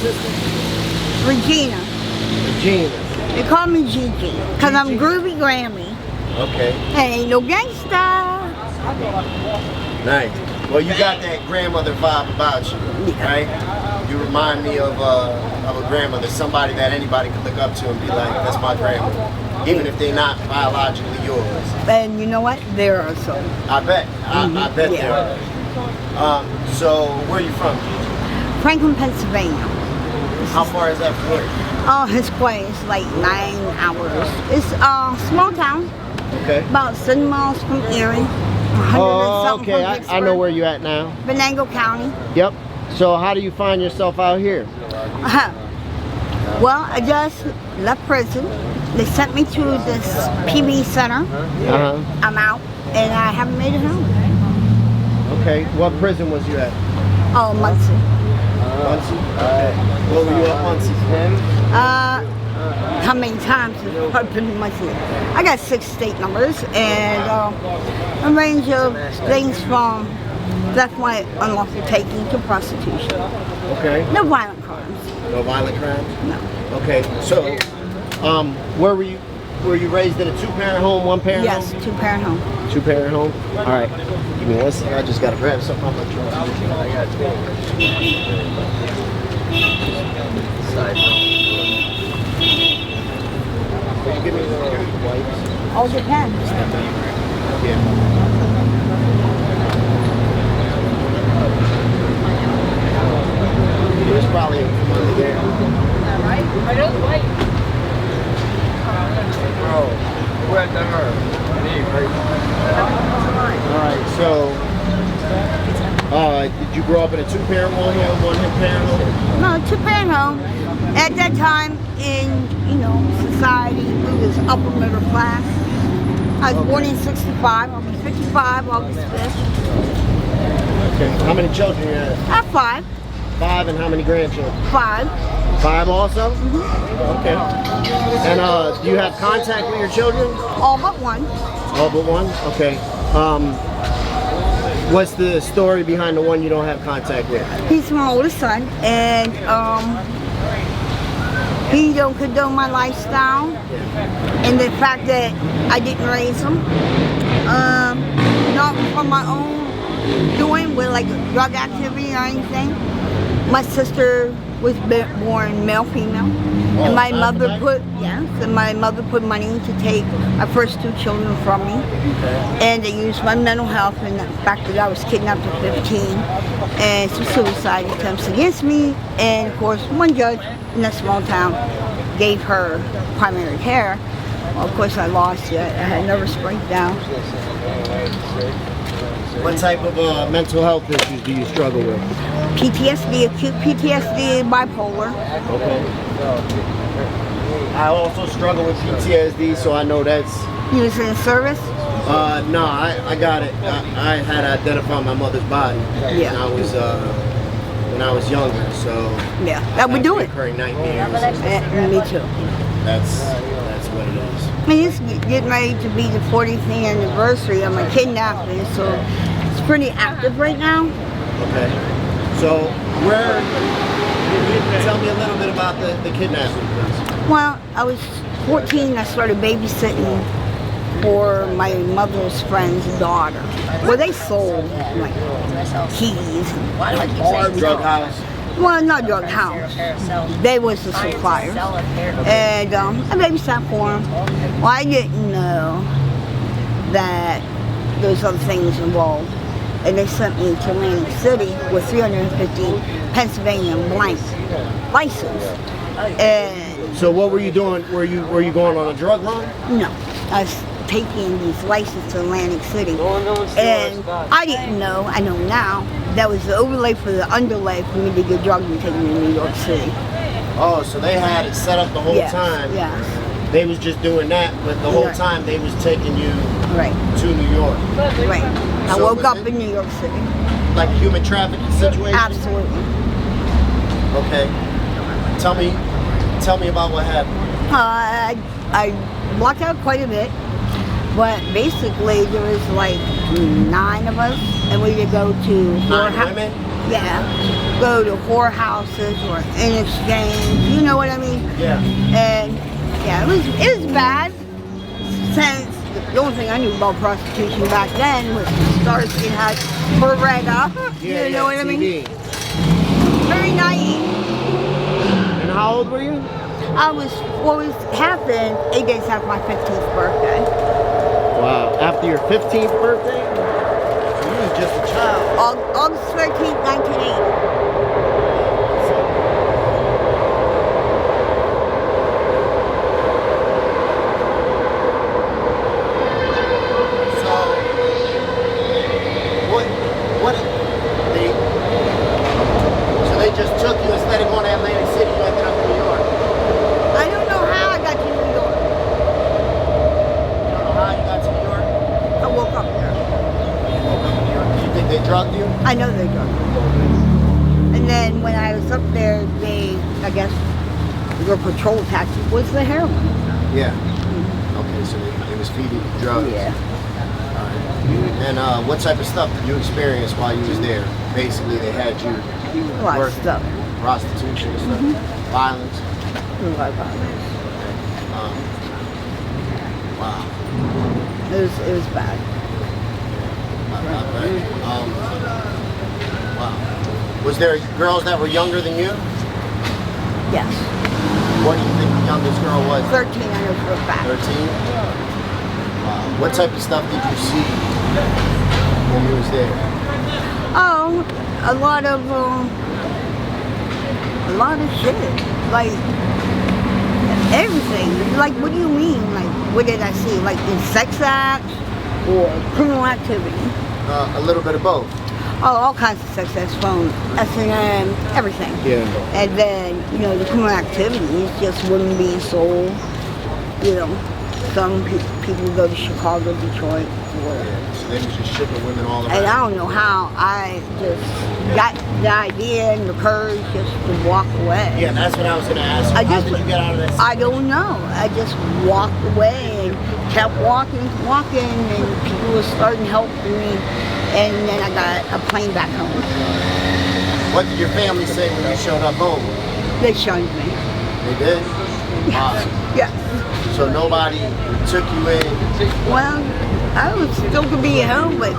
sister? Regina. Regina. They call me Gigi, because I'm Groovy Grammy. Okay. Ain't no gangsta. Nice. Well, you got that grandmother vibe about you, right? You remind me of a grandmother, somebody that anybody could look up to and be like, that's my grandmother. Even if they're not biologically yours. And you know what? There are some. I bet. I bet there are. So, where are you from, Gigi? Franklin, Pennsylvania. How far is that from here? Oh, it's quite. It's like 9 hours. It's a small town. Okay. About 7 miles from Erie. Oh, okay. I know where you're at now. Venango County. Yep. So how do you find yourself out here? Well, I just left prison. They sent me to this PB center. I'm out, and I haven't made it home. Okay. What prison was you at? Oh, Muncie. Muncie? Okay. What were you at Muncie? How many times have I been in Muncie? I got 6 state numbers, and a range of things from theft, unlawful taking to prostitution. Okay. No violent crimes. No violent crimes? No. Okay. So, where were you? Were you raised in a 2-parent home, 1-parent home? Yes, 2-parent home. 2-parent home? All right. Give me 1 second. I just got to grab something off my truck. Can you give me the wipes? Oh, you can. Yeah. There's probably a money there. Right? Are those white? Bro, who had the her? Alright, so did you grow up in a 2-parent home or 1-parent home? No, 2-parent home. At that time in, society, we was upper middle class. I was born in 65. I'll be 55 August 5th. Okay. How many children you have? I have 5. 5, and how many grandchildren? 5. 5 also? Okay. And do you have contact with your children? All but 1. All but 1? Okay. What's the story behind the one you don't have contact with? He's my oldest son, and he don't condone my lifestyle, and the fact that I didn't raise him, not from my own doing with like drug activity or anything. My sister was born male, female, and my mother put money to take my first 2 children from me, and they used my mental health and the fact that I was kidnapped at 15, and some suicide attempts against me, and of course one judge in that small town gave her primary care. Well, of course I lost it. I had a nervous breakdown. What type of mental health issues do you struggle with? PTSD, acute PTSD, bipolar. Okay. I also struggle with PTSD, so I know that's... You was in service? No, I got it. I had to identify my mother's body when I was younger, so... Yeah, that would do it. Recurring nightmares. Me too. That's what it is. I mean, it's getting ready to be the 40th anniversary of my kidnapping, so it's pretty active right now. Okay. So, tell me a little bit about the kidnapping. Well, I was 14, I started babysitting for my mother's friend's daughter. Well, they sold like keys and like bars. Drug house? Well, not drug house. They was the suppliers. And I babysat for them. Well, I didn't know that there's other things involved. And they sent me to Atlantic City with 350 Pennsylvania blank license. And so what were you doing? Were you going on a drug run? no, I was taking these licenses to Atlantic City. And I didn't know, I know now, that was the overlay for the underlay for me to get drugs and take me to New York City. Oh, so they had it set up the whole time. Yes. They was just doing that, but the whole time they was taking you to New York. Right. I woke up in New York City. Like a human trafficking situation? Absolutely. Okay. Tell me about what happened. I blocked out quite a bit. But basically, there was like 9 of us, and we would go to 9 women? Yeah, go to whorehouses or in exchange. You know what I mean? Yeah. And yeah, it was bad. Since the only thing I knew about prostitution back then was Starsky had Beretta. Yeah, You know what I mean? TV. Very naive. And how old were you? What was happened 8 days after my 15th birthday. Wow. After your 15th birthday? So you was just a child. August 13th, 1980. So they just took you instead of going to Atlantic City, you ended up in New York. I don't know how I got to New York. You don't know how you got to New York? I woke up there. You woke up in New York. You think they drugged you? I know they drugged me. And then when I was up there, I guess, their patrol tactic was the heroin. Yeah. Okay, so they was feeding you drugs. Yeah. And what type of stuff did you experience while you was there? Basically, they had you A lot of working, stuff. prostitution and stuff, violence. A lot of violence. Wow. It was bad. Wow. Was there girls that were younger than you? Yes. What do you think the youngest girl was? 13 I know for a fact. 13? Wow. What type of stuff did you see when you was there? Oh, a lot of shit. Like everything. Like, what do you mean? Like, what did I see? Like in sex acts or criminal activity? A little bit of both. Oh, all kinds of sex acts, phone, S&M, everything. Yeah. And then, you know, the criminal activities, just women being sold. You know, some people go to Chicago, Detroit, whatever. Yeah. So they was just shipping women all around. And I don't know how I just got the idea and the courage just to walk away. Yeah, that's what I was going to ask you. How did you get out of that? I don't know. I just walked away and kept walking, and people were starting helping me. And then I got a plane back home. What did your family say when you showed up home? They shunned me. They did? Wow. Yeah. So nobody took you in? Well, I was still gonna be at home, but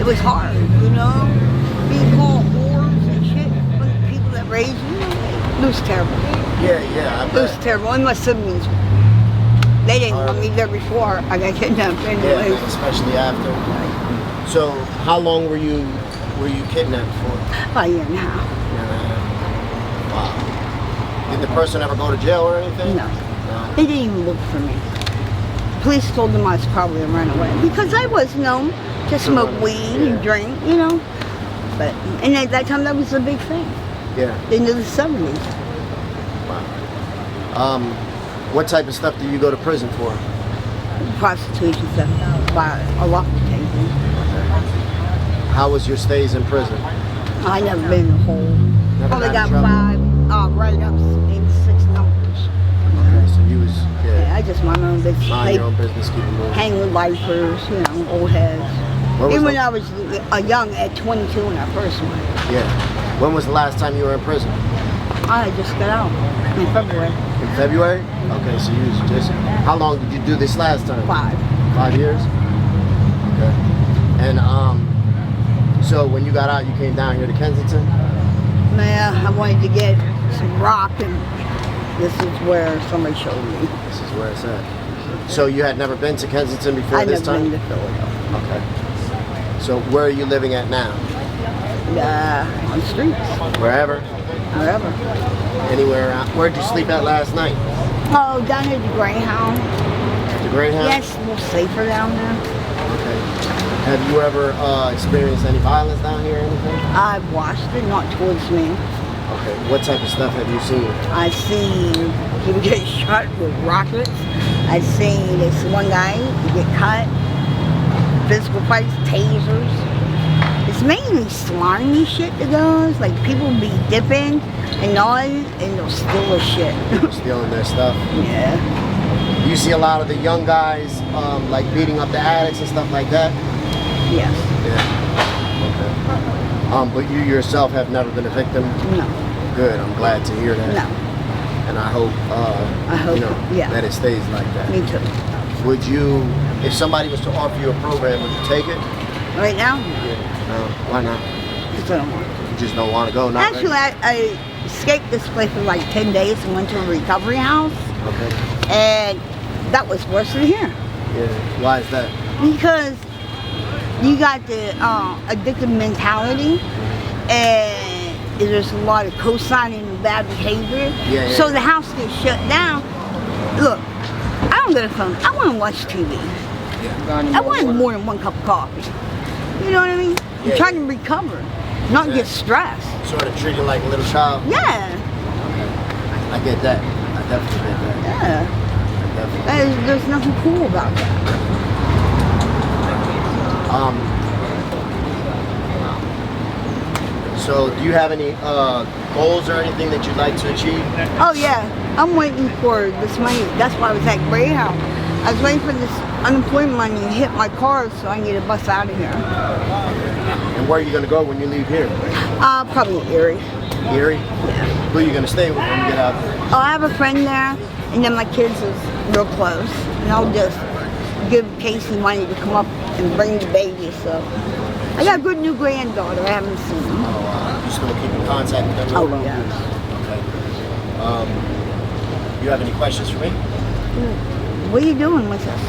it was hard, you know? Being called whores and shit from the people that raised you. It was terrible. Yeah, I It was bet. terrible. And my siblings, they didn't want me there before I got kidnapped anyway. Yeah, especially after. So, how long were you kidnapped for? About a year and a half. Wow. Did the person ever go to jail or anything? No. They didn't even look for me. Police told them I was probably a runaway because I was known to smoke weed and drink, you know. But and at that time that was a big thing. Yeah. Into the 70s. Wow. What type of stuff do you go to prison for? Prostitution stuff. By a lot of things. How was your stays in prison? I never been in a hole. Never Probably got got in 5 write-ups and 6 numbers. Okay, so you was Yeah, I just mind my own business. mind your own business, keep it moving. Hang with lifers, you know, old heads. What was Even when the- I was young, at 22 when I first went. Yeah. When was the last time you were in prison? I just got out in February. In February? Okay, so you was just. How long did you do this last time? 5. 5 years? Okay. And so when you got out, you came down here to Kensington? Man, I wanted to get some rock, and this is where somebody showed me. This is where it's at. So you had never been to Kensington before I this never time? been to Philadelphia. Okay. So where are you living at now? On the streets, Wherever? wherever. Anywhere around? Where'd you sleep at last night? Oh, down at the Greyhound. The Greyhound? Yes, a little safer down there. Okay. Have you ever experienced any violence down here or anything? I've watched it, not towards me. Okay. What type of stuff have you seen? I've seen people get shot with rockets. I've seen this one guy get cut. Physical fights, tasers. It's mainly slimy shit that goes. Like people be dipping and gnawing and they'll steal their shit. People stealing their stuff? Yeah. You see a lot of the young guys like beating up the addicts and stuff like that? Yes. Yeah. Okay. But you yourself have never been a victim? No. Good, I'm glad to hear that. No. And I hope, you know, that it stays like that. Me too. Would you, if somebody was to offer you a program, would you take it? Right now? No, why not? Because I don't want to. You just don't want to go? Not Actually, I escaped this place for like 10 days and went to a recovery house. Okay. And that was worse than here. Yeah. Why is that? Because you got the addictive mentality, and there's a lot of co-signing and bad behavior. Yeah, so the house gets shut down. Look, I don't get a phone. I want to watch TV. Yeah. I want more than one cup of coffee. You know what I mean? Yeah, I'm trying to recover, not get stressed. Sort of treat you like a little child? Yeah. I get that. I definitely get that. Yeah. There's nothing cool about that. So do you have any goals or anything that you'd like to achieve? Oh yeah, I'm waiting for this money. That's why I was at Greyhound. I was waiting for this unemployment money to hit my car so I can get a bus out of here. And where are you going to go when you leave here? Probably Erie. Erie? Yeah. Who are you going to stay with when you get out there? Oh, I have a friend there, and then my kids is real close. And I'll just give Casey money to come up and bring the baby, so. I got a good new granddaughter, I haven't seen her. You still keep in contact with them? Oh, yeah. Okay. You have any questions for me? What are you doing with us?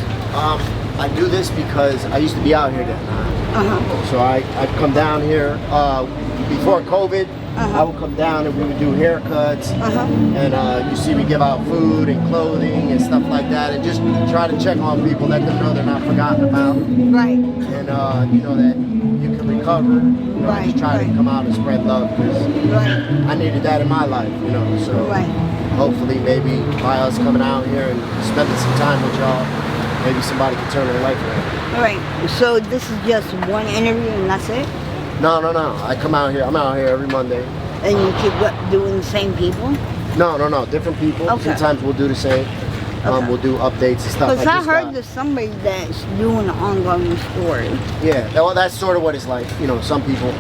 I do this because I used to be out here that night. So I'd come down here before COVID. I would come down and we would do haircuts, and you see me give out food and clothing and stuff like that, and just try to check on people, let them know they're not forgotten about. Right. And you know that you can recover. You know, Right, just try to come out and spread love, because I needed that in my life, you know. So hopefully maybe by us coming out here and spending some time with y'all, maybe somebody can turn their life around. Right. So this is just one interview and that's it? No. I come out here. I'm out here every Monday. And you keep doing the same people? No. Different people. Okay. Sometimes we'll do the same. We'll do updates and stuff. Because I heard there's somebody that's doing an ongoing story. Yeah. Well, that's sort of what it's like. You know, some people,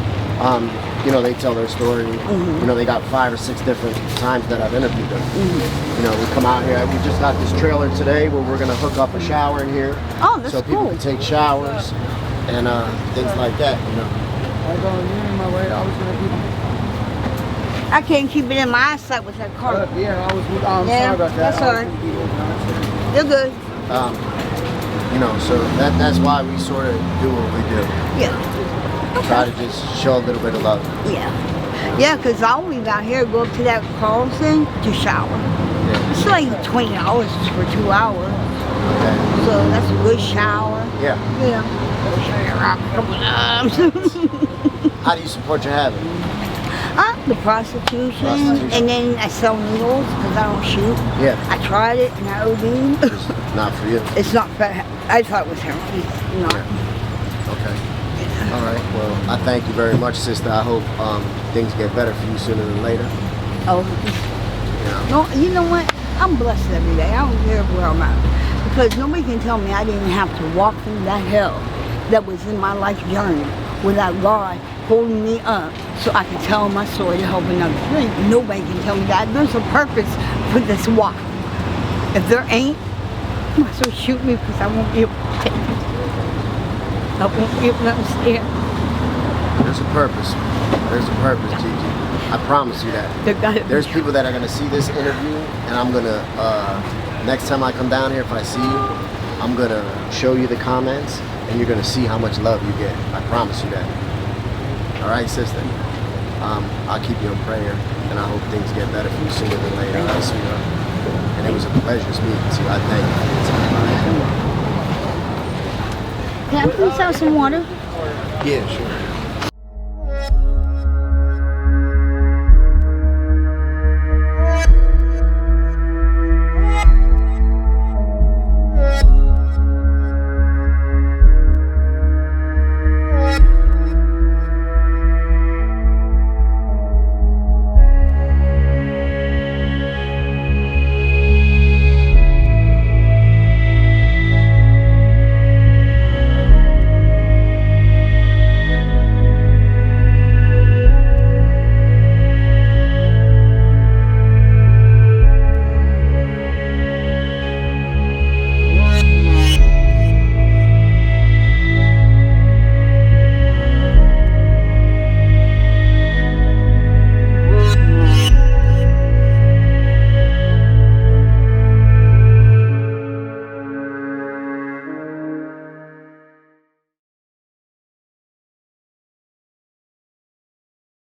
you know, they tell their story. You know, they got 5 or 6 different times that I've interviewed them. You know, we come out here. We just got this trailer today where we're gonna hook up a shower in here. Oh, that's so people cool. can take showers and things like that. You know. I can't keep it in my eyesight with that car. Yeah, I was sorry about that. That's all right. You're good. You know, so that's why we sort of do what we do. Yeah. Try to just show a little bit of love. Yeah. Yeah, because I'll leave out here, go up to that Carlson to shower. It's like $20 for 2 hours. Okay. So that's a good shower. Yeah. You know. How do you support your habit? The prostitution, and then I sell needles because I don't shoot. Yeah. I tried it and I OD'd. It's not for you. It's not for, I thought it was heroin. Not. Okay. All right. Well, I thank you very much, sister. I hope things get better for you sooner than later. Oh. Yeah. No, you know what? I'm blessed every day. I don't care where I'm at. Because nobody can tell me I didn't have to walk through that hell that was in my life journey without God holding me up so I can tell my story to help another. Nobody can tell me that. There's a purpose for this walk. If there ain't, you might as well shoot me because I won't be able to take it. I won't be able to understand. There's a purpose. There's a purpose, Gigi. I promise you that. There's people that are going to see this interview, and I'm going to, next time I come down here, if I see you, I'm going to show you the comments, and you're going to see how much love you get. I promise you that. All right, sister? I'll keep you in prayer, and I hope things get better for you sooner than later. All right, sweetheart? And it was a pleasure speaking to you. I thank you for your time. Can I please have some water? Yeah, sure.